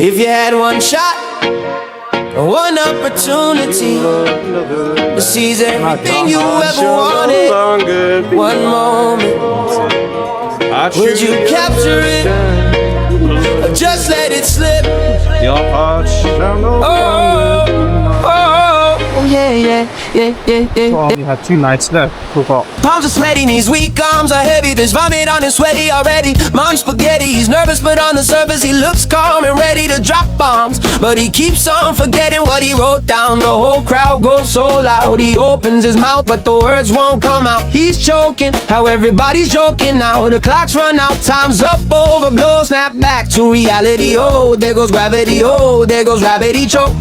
If you had one shot, one opportunity to seize everything you ever wanted, one moment, would you capture it or just let it slip? Your heart shall no yeah. Well, we had 2 nights left. Palms are sweaty, knees weak, arms are heavy. There's vomit on his sweaty already. Mom's spaghetti, he's nervous but on the surface he looks calm and ready to drop bombs. But he keeps on forgetting what he wrote down. The whole crowd goes so loud. He opens his mouth but the words won't come out. He's choking, how everybody's joking now. The clock's run out, time's up, overblow. Snap back to reality, oh there goes gravity, oh there goes gravity choke.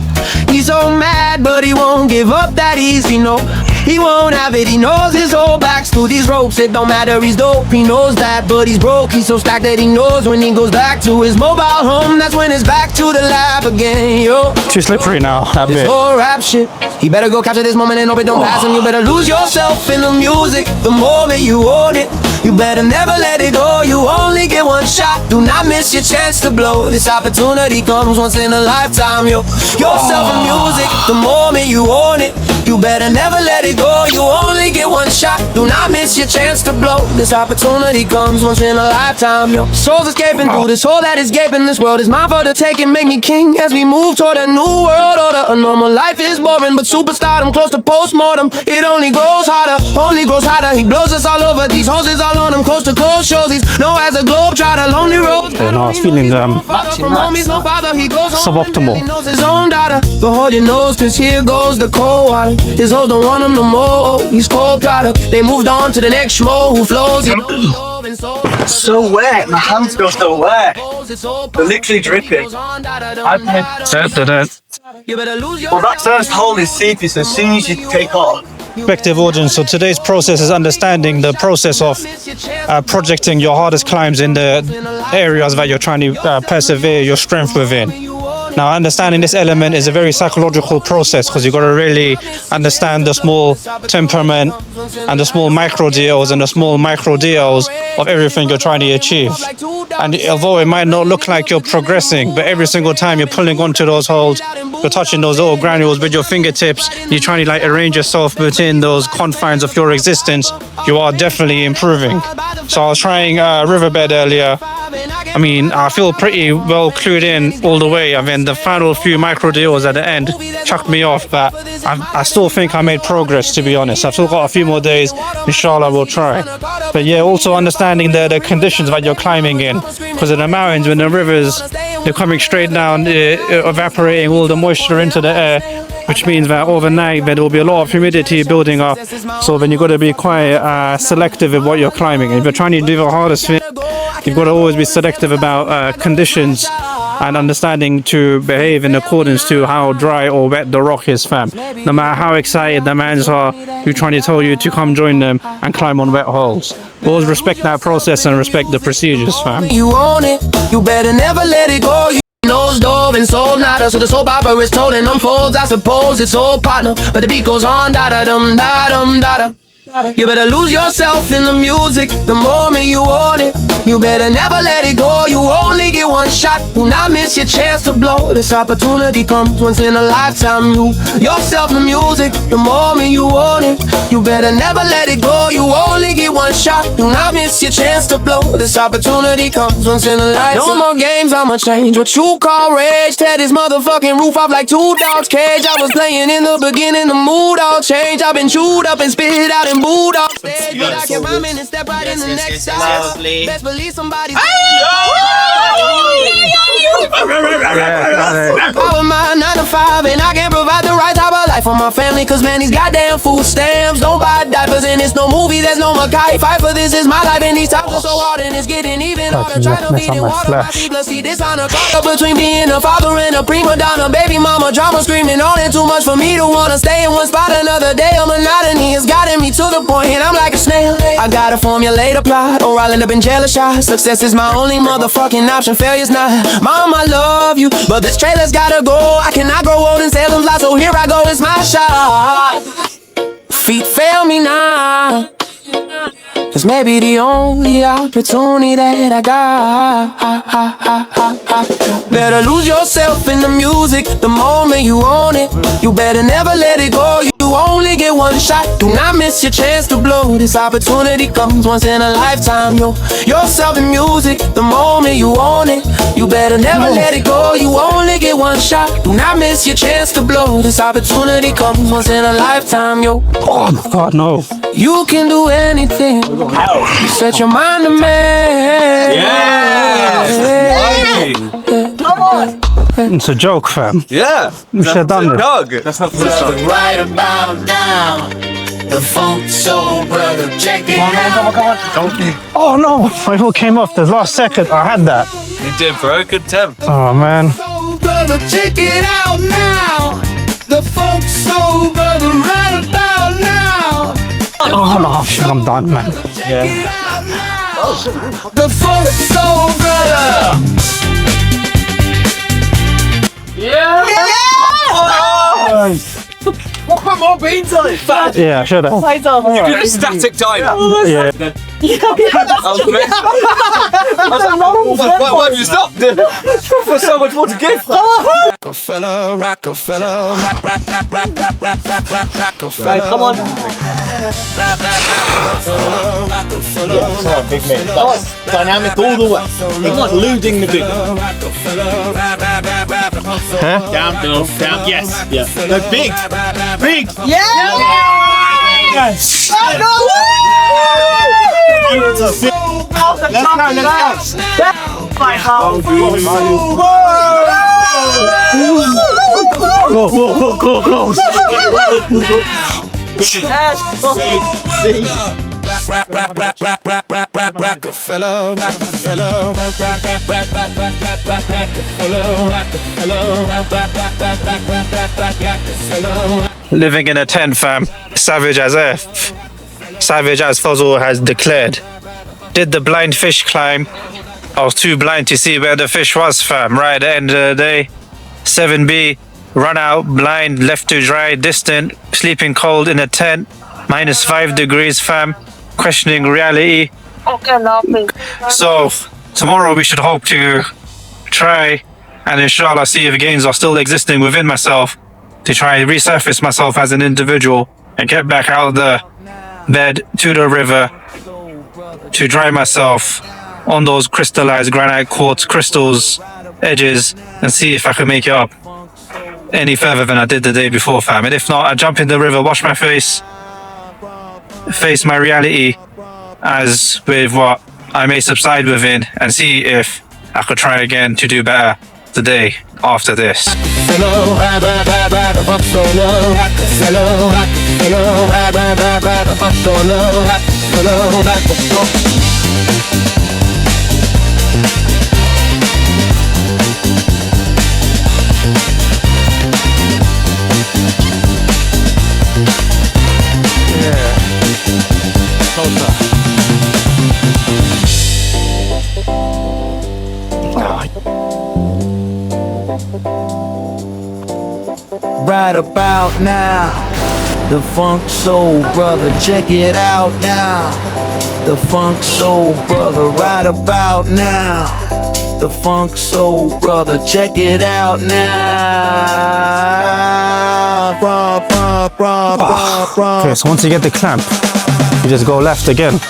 He's so mad but he won't give up that easy, no. He won't have it, he knows his whole back's through these ropes. It don't matter, he's dope, he knows that, but he's broke. He's so stacked that he knows when he goes back to his mobile home, that's when it's back to the lab again, yo. Too slippery now, that this bit. whole rap shit, he better go capture this moment and hope it don't pass him. You better lose yourself in the music the moment you own it. You better never let it go, you only get one shot. Do not miss your chance to blow. This opportunity comes once in a lifetime, yo. Yourself in music the moment you own it. You better never let it go, you only get one shot. Do not miss your chance to blow. This opportunity comes once in a lifetime, yo. Souls escaping through this hole that is gaping. This world is mine for the taking, make me king as we move toward a new world order. A normal life is boring, but superstardom close to postmortem. It only grows harder, only grows hotter. He blows us all over, these hoses all on him. Coast to coast shows, he's known as a globe trotter. Lonely road. Yeah, no, I was feeling suboptimal. But hold your nose, cause here goes the cold water. His hoes don't want him no more, he's cold product. They moved on to the next schmo who flows. So wet, my hands feel so wet. They're literally dripping. Well, that first hole is seepy, so as soon as you take off. Perspective audience, so today's process is understanding the process of projecting your hardest climbs in the areas that you're trying to persevere your strength within. Now, understanding this element is a very psychological process because you've got to really understand the small temperament and the small micro deals and the small micro deals of everything you're trying to achieve. And although it might not look like you're progressing, but every single time you're pulling onto those holes, you're touching those little granules with your fingertips, you're trying to like arrange yourself within those confines of your existence, you are definitely improving. So I was trying Riverbed earlier. I mean, I feel pretty well clued in all the way. I mean, the final few micro deals at the end chucked me off, but I still think I made progress, to be honest. I've still got a few more days. Inshallah, we'll try. But yeah, also understanding the conditions that you're climbing in. Because in the mountains, when the rivers, they're coming straight down, evaporating all the moisture into the air, which means that overnight there will be a lot of humidity building up. So then you've got to be quite selective in what you're climbing. If you're trying to do the hardest thing, you've got to always be selective about conditions and understanding to behave in accordance to how dry or wet the rock is, fam. No matter how excited the mans are who trying to tell you to come join them and climb on wet holes. Always respect that process and respect the procedures, fam. You own it, you better never let it go. Nose dove and soul nada, so the soap opera is told and unfolds. I suppose it's all partner, but the beat goes on, da da dum da dum da da. You better lose yourself in the music the moment you own it. You better never let it go, you only get one shot. Do not miss your chance to blow. This opportunity comes once in a lifetime. You yourself in the music the moment you own it. You better never let it go, you only get one shot. Do not miss your chance to blow. This opportunity comes once in a lifetime. No more games, I'ma change what you call rage. Tear this motherfucking roof off like 2 dogs' cage. I was playing in the beginning, the mood all changed. I've been chewed up and spit out and booed off stage, but I can rhyme and step right in the next style. Best believe somebody's power my 9 to 5, and I can provide the right type of life for my family. Cause man, these goddamn food stamps don't buy diapers, and it's no movie, there's no Mackay. Fight for this is my life, and these times are so hard, and it's getting even harder. Try to feed it water, my people see this on a caught up between being a father and a prima donna. Baby mama drama screaming on it too much for me to wanna stay in one spot another day. A monotony has gotten me to the point, and I'm like a snail. I gotta formulate a plot, or I'll end up in jail or shot. Success is my only motherfucking option, failure's not. Mom, I love you, but this trailer's gotta go. I cannot grow old and Salem's lot, so here I go, it's my shot. Feet fail me now, It's maybe the only opportunity that I got. Better lose yourself in the music the moment you own it. You better never let it go. You only get one shot. Do not miss your chance to blow. This opportunity comes once in a lifetime. Yourself in music the moment you own it. You better never let it go. You only get one shot. Do not miss your chance to blow. This opportunity comes once in a lifetime. Oh God, no. You can do anything. You set your mind to man. Yeah. Come on. It's a joke, fam. Yeah. We should have done this. Dog. That's not Right about now, the funk soul brother, check it out. Oh no, my hook came off the last second. I had that. You did, bro. Good temp. Oh man. Soul brother, check it out now. The funk soul brother, right about now. Oh no, I'm done, man. Yeah. The funk soul brother. Yeah. Put more beans on it. Fat. Yeah, should have. You did a static diver. Yeah. I was like, why have you stopped? There's so much more to give. Rockefeller, Rockefeller, Rockefeller. Come on. Big man. Dynamic all the way. It's like losing the big one. Huh? Down, yes. Yeah. No, big. Big. Yeah. Yes. Let's Living in a tent, fam. Savage as F. Savage as Fuzzle has declared. Did the blind fish climb? I was too blind to see where the fish was, fam. Right at the end of the day. 7B, run out, blind, left to dry, distant, sleeping cold in a tent, -5 degrees, fam. Questioning reality. So, tomorrow we should hope to try and inshallah see if gains are still existing within myself to try and resurface myself as an individual and get back out of the bed to the river to dry myself on those crystallized granite quartz crystals edges and see if I can make it up any further than I did the day before, fam. And if not, I jump in the river, wash my face my reality as with what I may subside within and see if I could try again to do better the day after this. Right about now, the funk soul brother, check it out now. The funk soul brother, right about now. The funk soul brother, check it out now. Okay, so once you get the clamp, you just go left again.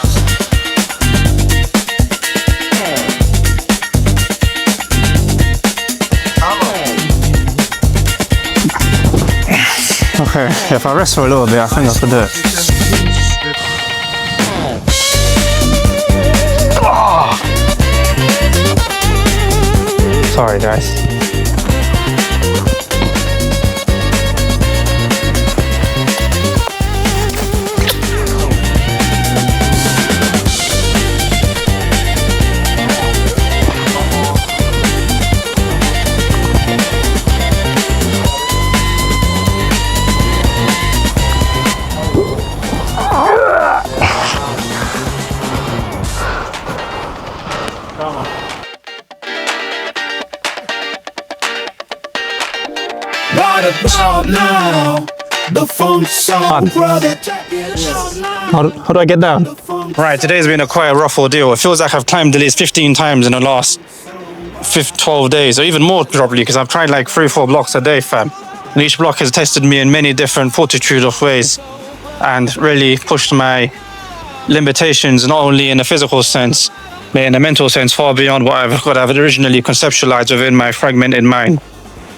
Okay, if I rest for a little bit, I think I can do it. Oh. Sorry, guys. Right about now, The funk song, brother. How do I get down? Right, today's been a quite a rough ordeal. It feels like I've climbed at least 15 times in the last 12 days, or even more probably, because I've tried like 3-4 blocks a day, fam. And each block has tested me in many different fortitude of ways and really pushed my limitations, not only in a physical sense, but in a mental sense, far beyond what I've originally conceptualized within my fragmented mind.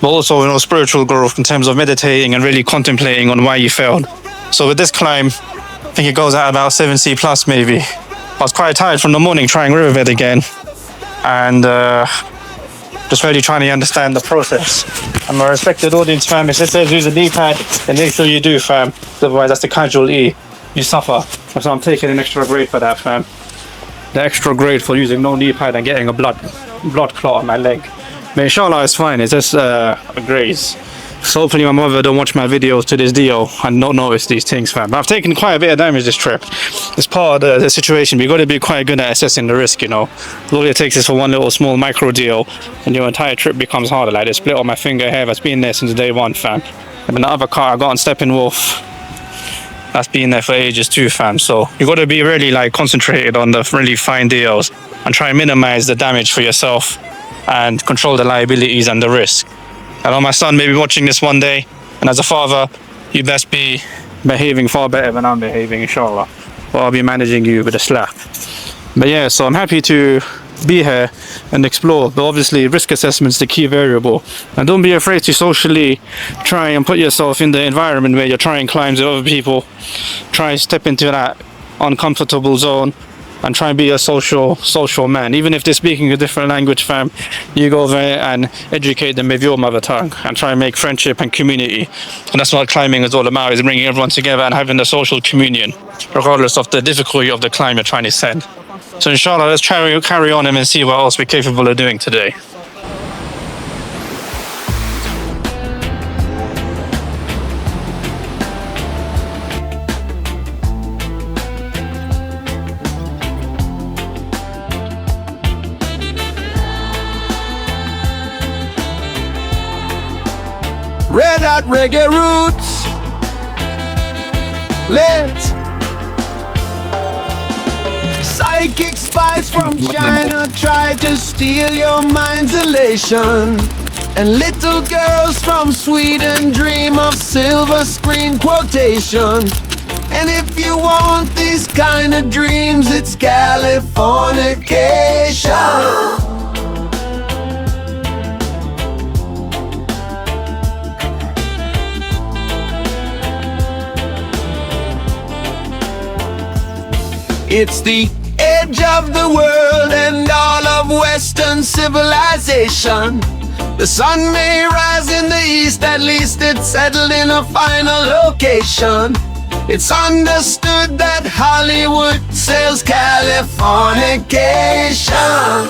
But also, spiritual growth in terms of meditating and really contemplating on why you failed. So with this climb, I think it goes at about 7C plus maybe. I was quite tired from the morning trying Riverbed again, and just really trying to understand the process. And my respected audience, fam, if it says use a D-pad, then make sure you do, fam. Otherwise, that's the casual E. You suffer. So I'm taking an extra grade for that, fam. The extra grade for using no knee pad and getting a blood clot on my leg. But inshallah it's fine, it's just a graze. So hopefully my mother don't watch my videos to this deal and not notice these things, fam. But I've taken quite a bit of damage this trip. It's part of the situation. We've got to be quite good at assessing the risk, All it takes is for one little small micro deal and your entire trip becomes harder. Like the split on my finger here, that's been there since day one, fam. And then the other car I got on Steppenwolf, that's been there for ages too, fam. So you got to be really concentrated on the really fine deals and try and minimize the damage for yourself and control the liabilities and the risk. I know my son may be watching this one day, and as a father, you best be behaving far better than I'm behaving, inshallah. Or I'll be managing you with a slap. But yeah, so I'm happy to be here and explore, but obviously risk assessment's the key variable. And don't be afraid to socially try and put yourself in the environment where you're trying climbs with other people. Try and step into that uncomfortable zone and try and be a social man. Even if they're speaking a different language, fam, you go there and educate them with your mother tongue and try and make friendship and community. And that's what climbing is all about, is bringing everyone together and having a social communion, regardless of the difficulty of the climb you're trying to send. So inshallah, let's carry on and see what else we're capable of doing today. Red hot reggae roots. Let's psychic spies from China try to steal your mind's elation. And little girls from Sweden dream of silver screen quotation. And if you want these kind of dreams, it's Californication. It's the edge of the world and all of Western civilization. The sun may rise in the east, at least it's settled in a final location. It's understood that Hollywood sells Californication.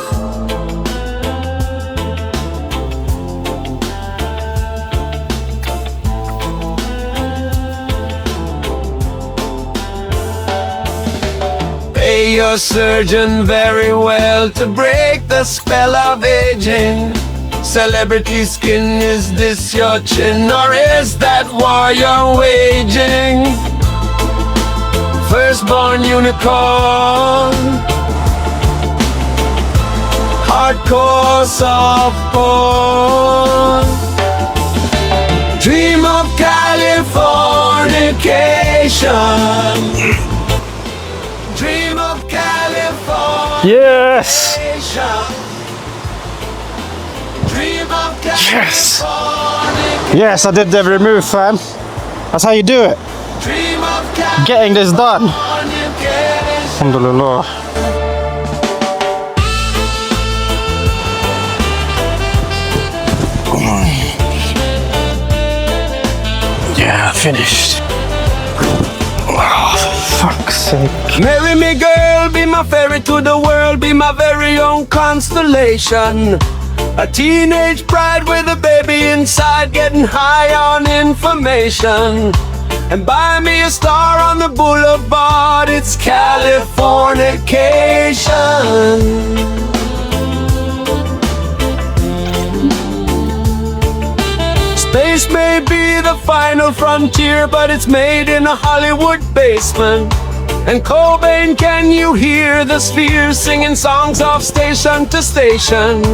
Pay your surgeon very well to break the spell of aging. Celebrity skin, is this your chin, or is that war you're waging? Firstborn unicorn, hardcore softball. Dream of Californication. Dream of California. Yes! Dream of Yes! California. Yes, I did every move, fam. That's how you do it. Dream of Getting this done. California. Alhamdulillah. Yeah, finished. Oh, for fuck's sake. Marry me girl, be my ferry to the world, be my very own constellation. A teenage bride with a baby inside, getting high on information. And buy me a star on the boulevard, it's Californication. Space may be the final frontier, but it's made in a Hollywood basement. And Cobain, can you hear the spheres singing songs of station to station?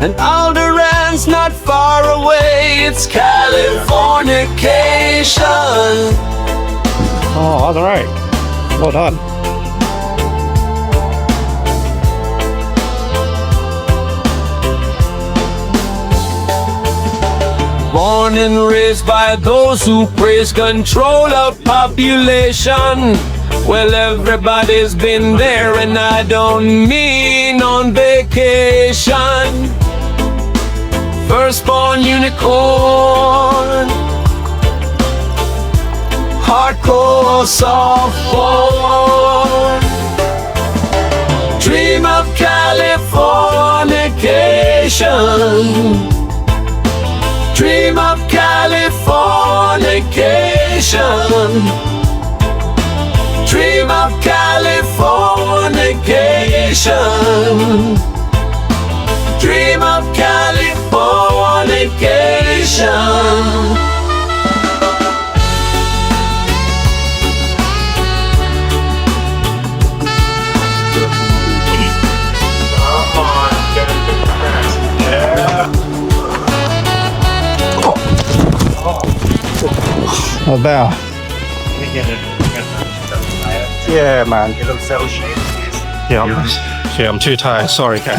And Alderan's not far away, it's Californication. Oh, all right. Well done. Born and raised by those who praise control of population. Well, everybody's been there, and I don't mean on vacation. Firstborn unicorn, hardcore softborn. Dream of Californication. Dream of Californication. Dream of Californication. Dream of Californication. Not bad. Yeah, man. Yeah, I'm too tired. Sorry, Kat.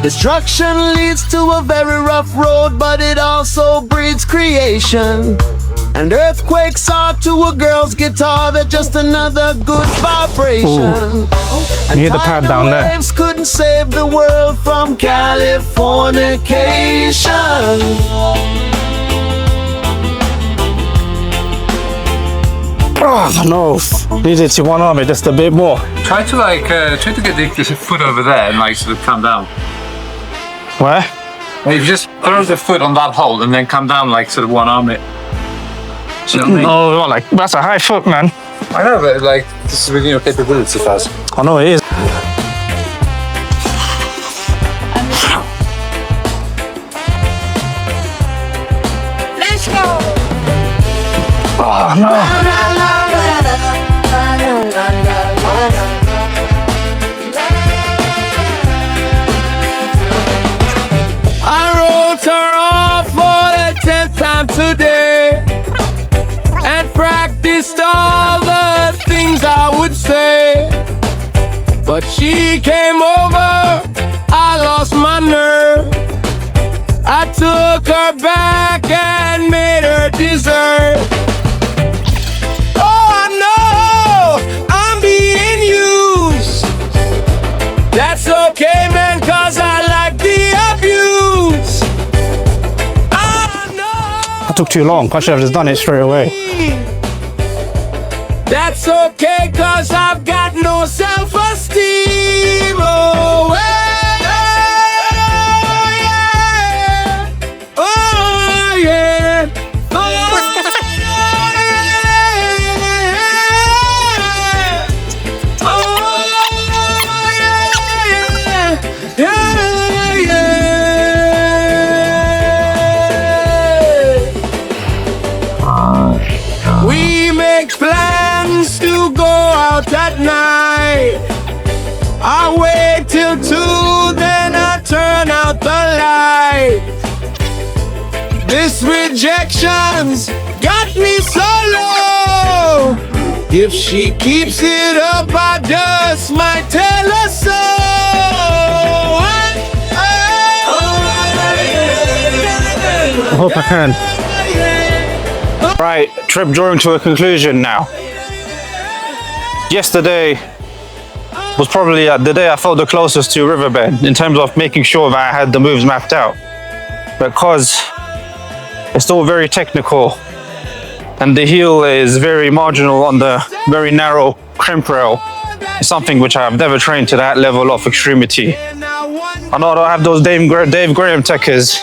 Destruction leads to a very rough road, but it also breeds creation. And earthquakes are to a girl's guitar, they're just another good vibration. You hear the pad down there? Waves couldn't save the world from Californication. Oh, no. Needed to one arm it just a bit more. Try to get the foot over there and like sort of come down. Where? Like, you just throw the foot on that hole and then come down like sort of one arm it. Do you know what I mean? No, not like that's a high foot, man. I know, but like this is within your capability, Faz. I know it is. Let's go. Oh no. Today and practiced all the things I would say, but she came over, I lost my nerve. I took her back and made her dessert. Oh, I know I'm being used. That's okay, man, 'cause I like the abuse. That took too long. I should have just done it straight away. That's okay, 'cause I've got no self-esteem. Oh, yeah. Oh, yeah. Oh, yeah. Oh, yeah. Yeah, yeah. We make plans to go out at night. I wait till 2, then I turn out the light. This rejection's got me so low. If she keeps it up, I just might tell her so. I hope I can. Right, trip drawing to a conclusion now. Yesterday was probably the day I felt the closest to Riverbed in terms of making sure that I had the moves mapped out. Because it's still very technical and the heel is very marginal on the very narrow crimp rail. It's something which I've never trained to that level of extremity. I know I don't have those Dave Graham techers,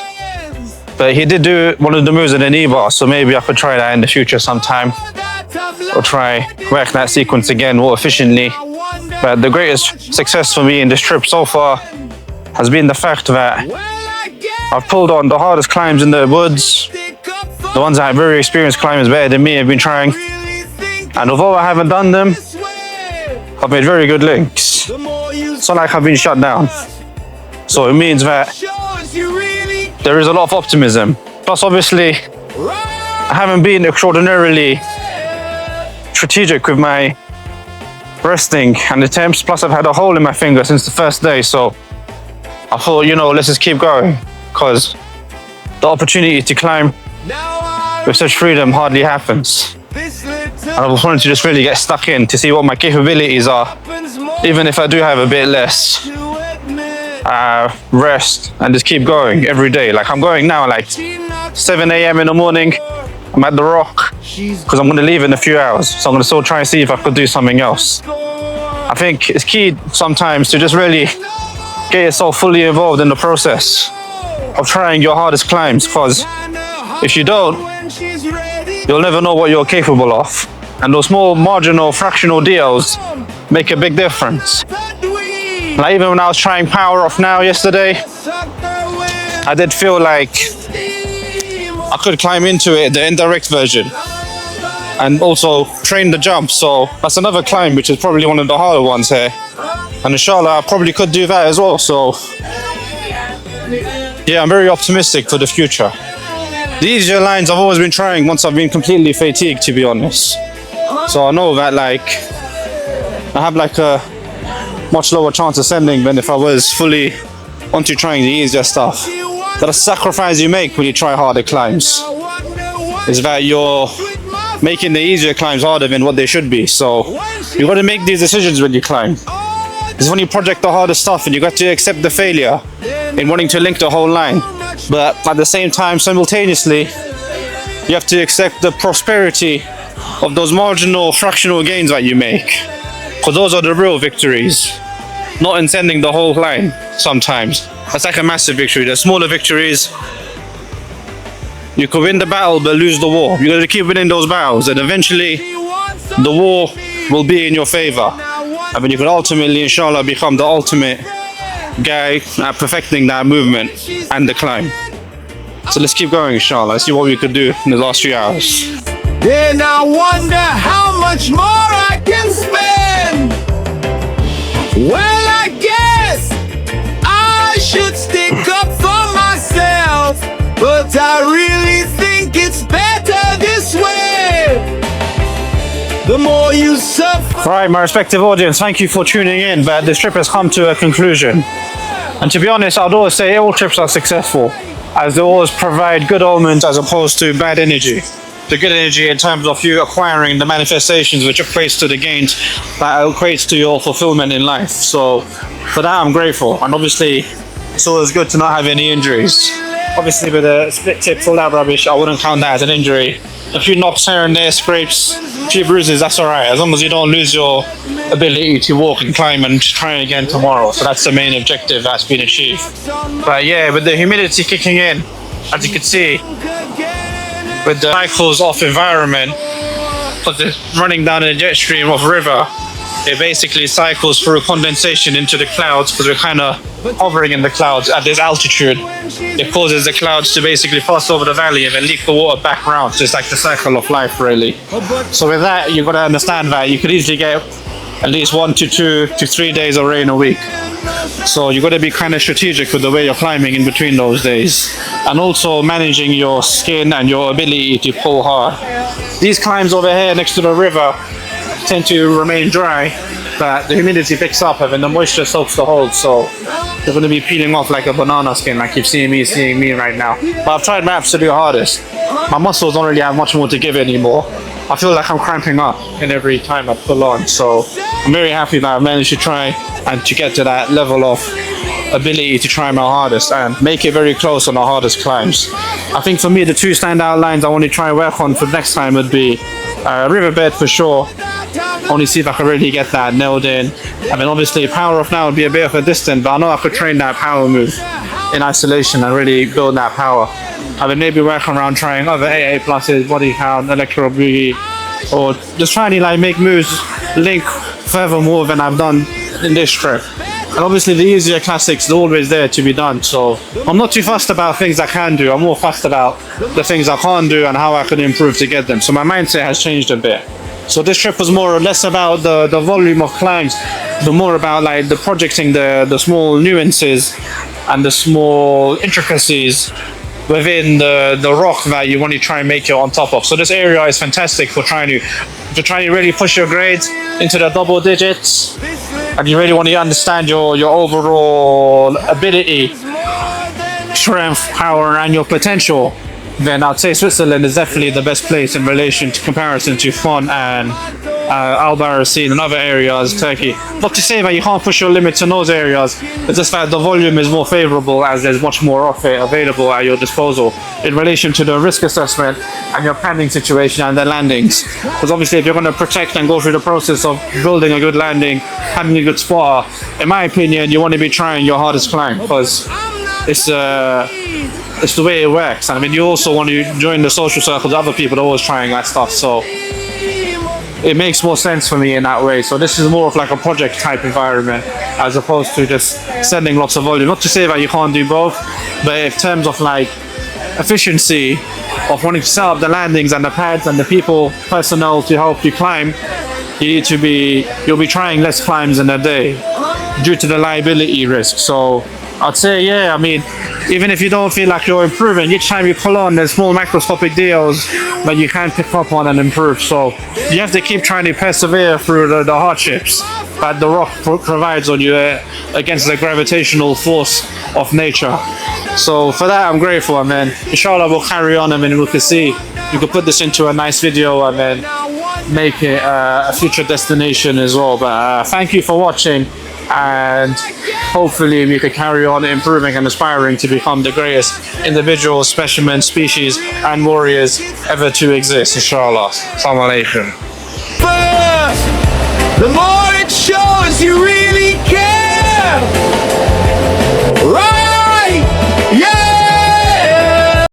but he did do one of the moves in the knee bar, so maybe I could try that in the future sometime. Or try work that sequence again more efficiently. But the greatest success for me in this trip so far has been the fact that I've pulled on the hardest climbs in the woods, The ones that are very experienced climbers better than me have been trying. And although I haven't done them, I've made very good links. It's not like I've been shut down. So it means that there is a lot of optimism. Plus, obviously, I haven't been extraordinarily strategic with my resting and attempts. Plus, I've had a hole in my finger since the first day. So I thought, you know, let's just keep going, because the opportunity to climb with such freedom hardly happens. And I was wanting to just really get stuck in to see what my capabilities are, even if I do have a bit less rest, and just keep going every day. Like I'm going now, like 7 a.m. in the morning. I'm at the rock because I'm going to leave in a few hours. So I'm going to still try and see if I could do something else. I think it's key sometimes to just really get yourself fully involved in the process of trying your hardest climbs, because if you don't, you'll never know what you're capable of. And those small marginal fractional deals make a big difference. Like even when I was trying power off now yesterday, I did feel like I could climb into it, the indirect version, and also train the jump. So that's another climb, which is probably one of the harder ones here. And inshallah, I probably could do that as well. So yeah, I'm very optimistic for the future. The easier lines I've always been trying once I've been completely fatigued, to be honest. So I know that like I have like a much lower chance of sending than if I was fully onto trying the easier stuff. The sacrifice you make when you try harder climbs is that you're making the easier climbs harder than what they should be. So you got to make these decisions when you climb. It's when you project the harder stuff and you got to accept the failure in wanting to link the whole line. But at the same time, simultaneously, you have to accept the prosperity of those marginal fractional gains that you make. Because those are the real victories, not in sending the whole line sometimes. That's like a massive victory. The smaller victories, you could win the battle but lose the war. You got to keep winning those battles, and eventually the war will be in your favor. I mean, you could ultimately, inshallah, become the ultimate guy at perfecting that movement and the climb. So let's keep going, inshallah. Let's see what we could do in the last few hours. Then I wonder how much more I can spend. Well, I guess I should stick up for myself, but I really think it's better this way. The more you suffer. Alright, my respective audience, thank you for tuning in, but this trip has come to a conclusion. And to be honest, I'd always say all trips are successful, as they always provide good omens as opposed to bad energy. The good energy in terms of you acquiring the manifestations which equates to the gains that equates to your fulfillment in life. So for that I'm grateful, and obviously it's always good to not have any injuries. Obviously with the split tips, all that rubbish, I wouldn't count that as an injury. A few knocks here and there, scrapes, a few bruises, that's alright, as long as you don't lose your ability to walk and climb and try again tomorrow. So that's the main objective that's been achieved. But yeah, with the humidity kicking in, as you can see, with the cycles off environment, because it's running down a jet stream of river, it basically cycles through condensation into the clouds, because we're kind of hovering in the clouds at this altitude. It causes the clouds to basically pass over the valley and then leak the water back around. So it's like the cycle of life, really. So with that, you've got to understand that you could easily get at least 1 to 2 to 3 days of rain a week. So you've got to be kind of strategic with the way you're climbing in between those days, and also managing your skin and your ability to pull hard. These climbs over here next to the river tend to remain dry, but the humidity picks up and the moisture soaks the hold, so they're going to be peeling off like a banana skin, like you've seeing me right now. But I've tried my absolute hardest. My muscles don't really have much more to give anymore. I feel like I'm cramping up in every time I pull on, so I'm very happy that I managed to try and to get to that level of ability to try my hardest and make it very close on the hardest climbs. I think for me the two standout lines I want to try and work on for next time would be Riverbed for sure. I want to see if I can really get that nailed in. I mean, obviously power off now would be a bit of a distance, but I know I could train that power move in isolation and really build that power. I would maybe work around trying other AA pluses, body count, electro boogie, or just trying to like make moves link further more than I've done in this trip. And obviously the easier classics are always there to be done. So I'm not too fussed about things I can do. I'm more fussed about the things I can't do and how I can improve to get them. So my mindset has changed a bit. So this trip was more or less about the volume of climbs, the more about like the projecting the small nuances and the small intricacies within the rock that you want to try and make it on top of. So this area is fantastic for trying to really push your grades into the double digits, and you really want to understand your overall ability, strength, power, and your potential. Then I'd say Switzerland is definitely the best place in relation to comparison to Fon and Al-Baraseen and other areas, Turkey. Not to say that you can't push your limits in those areas, it's just that the volume is more favorable as there's much more of it available at your disposal in relation to the risk assessment and your planning situation and the landings. Because obviously if you're going to protect and go through the process of building a good landing, having a good spotter, in my opinion, you want to be trying your hardest climb, because it's the way it works. And I mean, you also want to join the social circles, other people are always trying that stuff, so it makes more sense for me in that way. So this is more of like a project type environment as opposed to just sending lots of volume. Not to say that you can't do both, but in terms of like efficiency of wanting to set up the landings and the pads and the personnel to help you climb, you'll be trying less climbs in a day due to the liability risk. So I'd say, yeah, I mean, even if you don't feel like you're improving, each time you pull on, there's small microscopic deals that you can pick up on and improve. So you have to keep trying to persevere through the hardships that the rock provides on you against the gravitational force of nature. So for that, I'm grateful, and then inshallah we'll carry on. I mean, we can see, we could put this into a nice video and then make it a future destination as well. But thank you for watching, and hopefully we can carry on improving and aspiring to become the greatest individual, specimen, species and warriors ever to exist, inshallah. Assalamu alaikum. The more it shows you real.